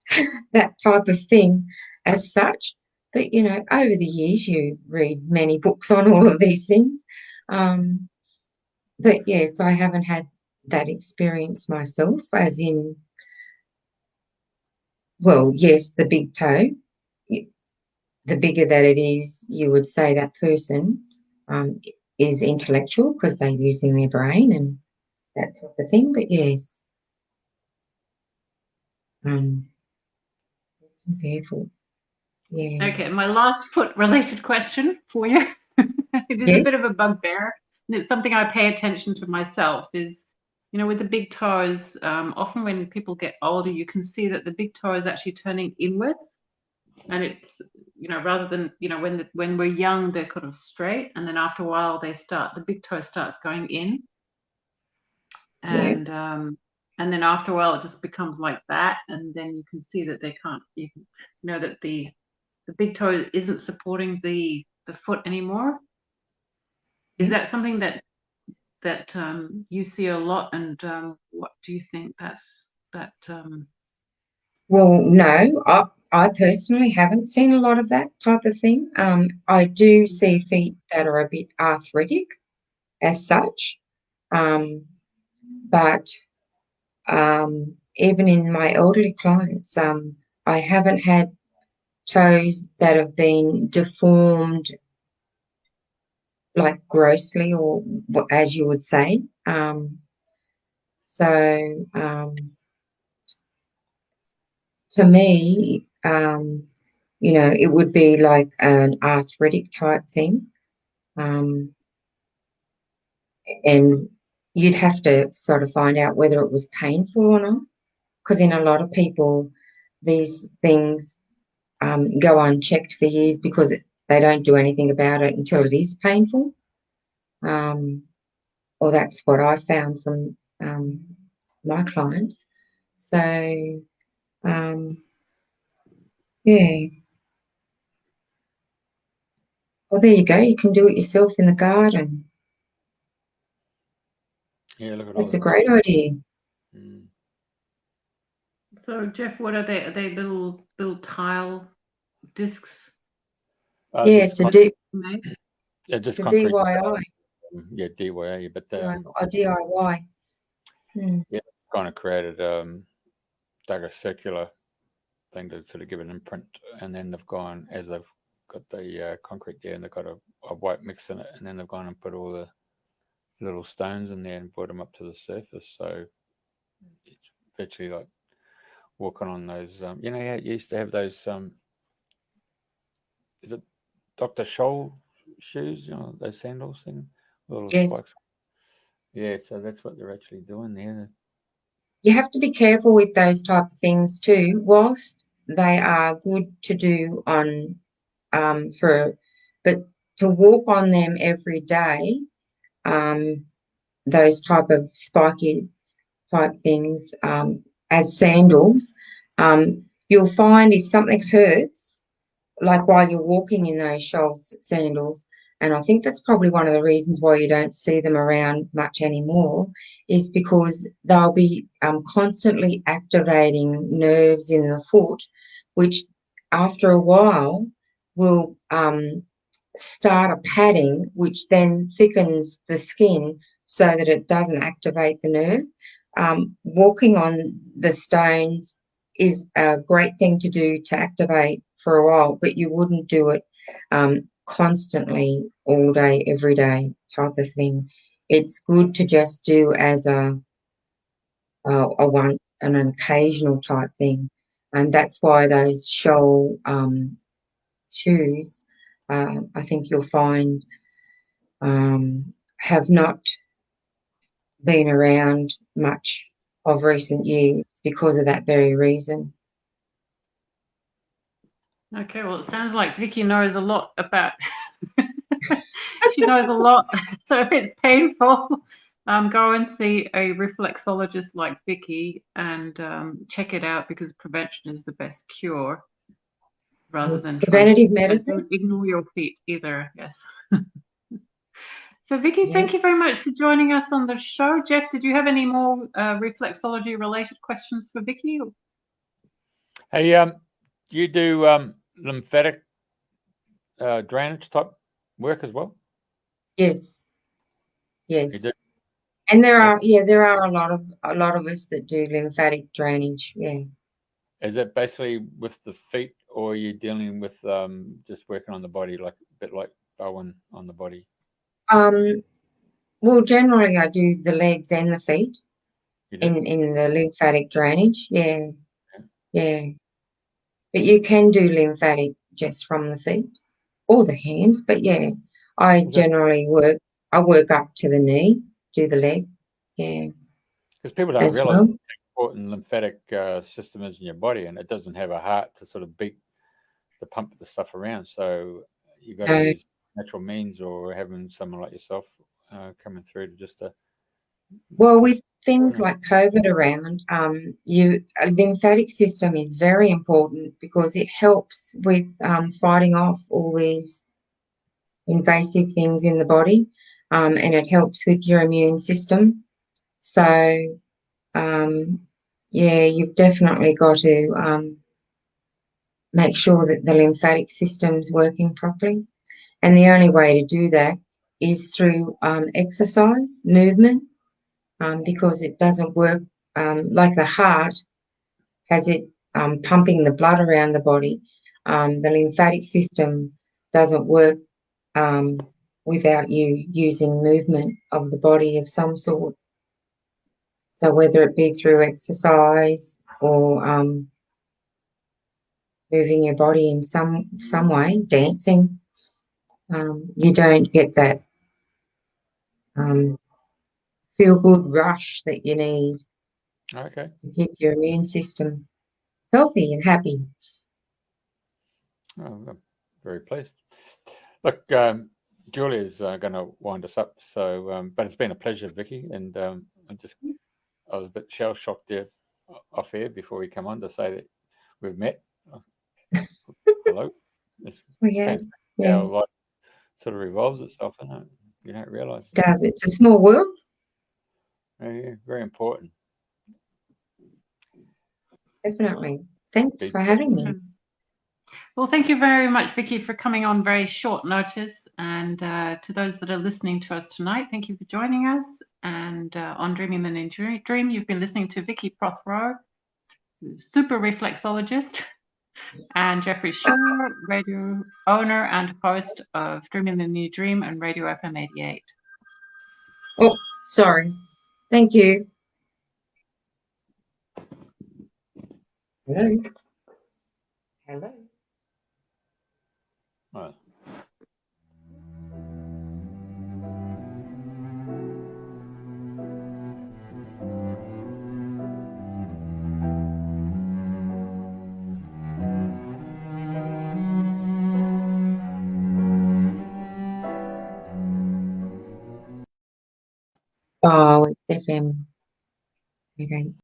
that type of thing as such. But, over the years, you read many books on all of these things. But, yes, I haven't had that experience myself, as in, well, yes, the big toe. The bigger that it is, you would say that person is intellectual because they're using their brain and that type of thing. But, yes, careful. Yeah. Okay, my last foot-related question for you. It is a bit of a bugbear, and it's something I pay attention to myself. Is with the big toes, often when people get older, you can see that the big toe is actually turning inwards, and it's rather than when we're young they're kind of straight, and then after a while the big toe starts going in, and then after a while it just becomes like that, and then you can see that that the big toe isn't supporting the foot anymore. Is that something that you see a lot, and what do you think that? Well, no, I personally haven't seen a lot of that type of thing. I do see feet that are a bit arthritic as such, but even in my elderly clients, I haven't had toes that have been deformed like grossly, or as you would say. So to me, you know, it would be like an arthritic type thing. And you'd have to sort of find out whether it was painful or not, because in a lot of people, these things go unchecked for years because they don't do anything about it until it is painful. Or that's what I found from my clients. So, yeah. Well, there you go. You can do it yourself in the garden. Yeah, look at That's all a great idea. Mm. So, Jeff, what are they? Are they little tile discs? Yeah, it's a just it's a concrete. DIY. Yeah, DIY. But A DIY. yeah, kind of created dug a circular thing to sort of give an imprint, and then they've gone as they've got the concrete there, and they've got a white mix in it, and then they've gone and put all the little stones in there and brought them up to the surface. So it's virtually like walking on those. You know, how you used to have those. Is it Dr. Scholl shoes? You know, those sandals thing, little Yes. spikes. Yeah, so that's what they're actually doing there. You have to be careful with those type of things too. Whilst they are good to do on but to walk on them every day, those type of spiky type things as sandals, you'll find if something hurts, like while you're walking in those sandals, and I think that's probably one of the reasons why you don't see them around much anymore, is because they'll be constantly activating nerves in the foot, which after a while will start a padding, which then thickens the skin so that it doesn't activate the nerve. Walking on the stones is a great thing to do to activate for a while, but you wouldn't do it constantly all day, every day type of thing. It's good to just do as a once an occasional type thing, and that's why those shoal shoes, I think you'll find, have not been around much of recent years because of that very reason. Okay, well, it sounds like Vicki knows a lot about. She knows a lot. So if it's painful, go and see a reflexologist like Vicki and check it out, because prevention is the best cure, rather than preventative medicine. Don't ignore your feet either. Yes. So Vicki, Yeah. thank you very much for joining us on the show. Jeff, did you have any more reflexology related questions for Vicki? Hey, do you do lymphatic drainage type work as well? Yes. You Yes. do? And there are a lot of us that do lymphatic drainage. Yeah. Is it basically with the feet, or are you dealing with just working on the body, like a bit like Bowen on the body? Well, generally I do the legs and the feet You do? in the lymphatic drainage. Yeah. Yeah. But you can do lymphatic just from the feet or the hands. But yeah, I generally work up to the knee, do the leg. Yeah. Because people don't As realize well. how important lymphatic system is in your body, and it doesn't have a heart to sort of beat to pump the stuff around. So you got to use natural means, or having someone like yourself coming through to just Well, with things like COVID around, a lymphatic system is very important because it helps with fighting off all these invasive things in the body, and it helps with your immune system. So, yeah, you've definitely got to make sure that the lymphatic system's working properly. And the only way to do that is through exercise, movement, because it doesn't work like the heart has it pumping the blood around the body. The lymphatic system doesn't work without you using movement of the body of some sort. So whether it be through exercise or moving your body in some way, dancing, you don't get that feel-good rush that you need Okay. to keep your immune system healthy and happy. Oh, I'm very pleased. Look, Julia's going to wind us up. So, but it's been a pleasure, Vicki, and I was a bit shell shocked there off air before we come on to say that we've met. Hello. It's Yeah, yeah, how life sort of revolves itself, isn't it? You don't realise. it does. It's a small world. Yeah, very important. Definitely. Thanks for having me. Well, thank you very much, Vicki, for coming on very short notice. And to those that are listening to us tonight, thank you for joining us. And on Dreaming the New Dream, you've been listening to Vicki Protheroe, super reflexologist, and Jeffrey Chua, radio owner and host of Dreaming the New Dream and Radio FM 88. Oh, sorry. Thank you. Hello. Hello. Right. Oh, it's FM. Okay.